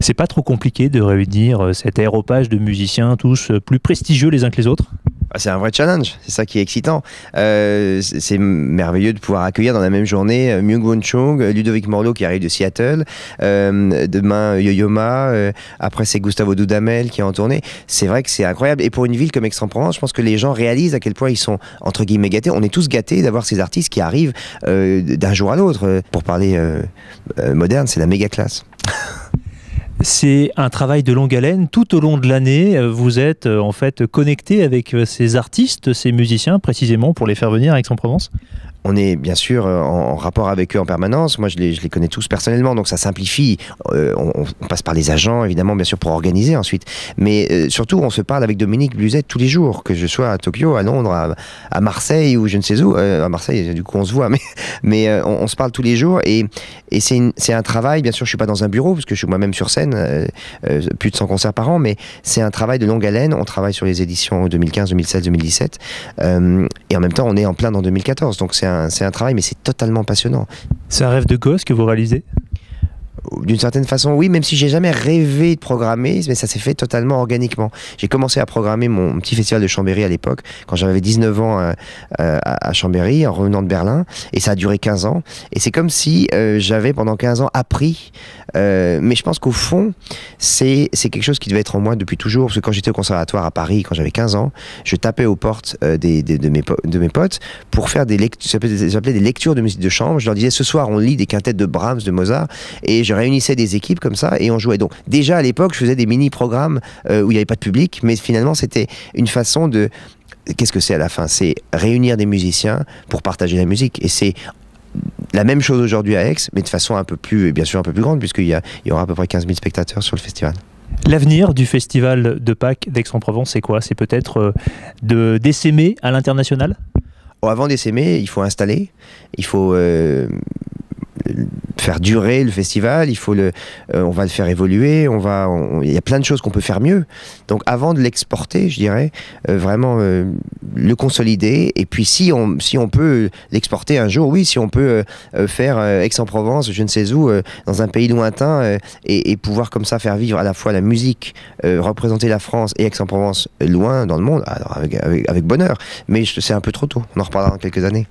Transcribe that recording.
C'est pas trop compliqué de réunir cet aéropage de musiciens, tous plus prestigieux les uns que les autres? C'est un vrai challenge, c'est ça qui est excitant. C'est merveilleux de pouvoir accueillir dans la même journée Myung-Whun Chung, Ludovic Morleau qui arrive de Seattle, demain Yo-Yo Ma, après c'est Gustavo Dudamel qui est en tournée. C'est vrai que c'est incroyable. Et pour une ville comme Aix-en-Provence, je pense que les gens réalisent à quel point ils sont entre guillemets gâtés. On est tous gâtés d'avoir ces artistes qui arrivent d'un jour à l'autre. Pour parler moderne, c'est la méga classe. C'est un travail de longue haleine. Tout au long de l'année, vous êtes en fait connecté avec ces artistes, ces musiciens, précisément pour les faire venir à Aix-en-Provence? On est bien sûr en rapport avec eux en permanence. Moi, je les connais tous personnellement, donc ça simplifie. On passe par les agents, évidemment, bien sûr, pour organiser ensuite. Mais surtout, on se parle avec Dominique Bluzet tous les jours, que je sois à Tokyo, à Londres, à Marseille ou je ne sais où. À Marseille, du coup, on se voit, mais on se parle tous les jours. Et c'est un travail, bien sûr, je ne suis pas dans un bureau, parce que je suis moi-même sur scène, plus de 100 concerts par an, mais c'est un travail de longue haleine. On travaille sur les éditions 2015, 2016, 2017. Et en même temps, on est en plein dans 2014. Donc, c'est un travail, mais c'est totalement passionnant. C'est un rêve de gosse que vous réalisez? D'une certaine façon, oui, même si j'ai jamais rêvé de programmer, mais ça s'est fait totalement organiquement. J'ai commencé à programmer mon petit festival de Chambéry à l'époque, quand j'avais 19 ans à Chambéry, en revenant de Berlin, et ça a duré 15 ans. Et c'est comme si j'avais pendant 15 ans appris, mais je pense qu'au fond, c'est quelque chose qui devait être en moi depuis toujours, parce que quand j'étais au conservatoire à Paris, quand j'avais 15 ans, je tapais aux portes de mes potes pour faire j'appelais des lectures de musique de chambre. Je leur disais, ce soir, on lit des quintettes de Brahms, de Mozart, et je réunissais des équipes comme ça et on jouait. Donc déjà à l'époque, je faisais des mini-programmes où il n'y avait pas de public, mais finalement c'était une façon de... Qu'est-ce que c'est à la fin? C'est réunir des musiciens pour partager la musique. Et c'est la même chose aujourd'hui à Aix, mais de façon un peu plus, bien sûr un peu plus grande, puisqu'il y aura à peu près 15 000 spectateurs sur le festival. L'avenir du festival de Pâques d'Aix-en-Provence, c'est quoi? C'est peut-être d'essaimer à l'international? Avant d'essaimer, il faut installer, il faut... faire durer le festival, on va le faire évoluer, il y a plein de choses qu'on peut faire mieux. Donc avant de l'exporter, je dirais, vraiment le consolider, et puis si on peut l'exporter un jour, oui, si on peut faire Aix-en-Provence, je ne sais où, dans un pays lointain, et pouvoir comme ça faire vivre à la fois la musique, représenter la France et Aix-en-Provence loin dans le monde, alors avec bonheur. Mais c'est un peu trop tôt, on en reparlera dans quelques années.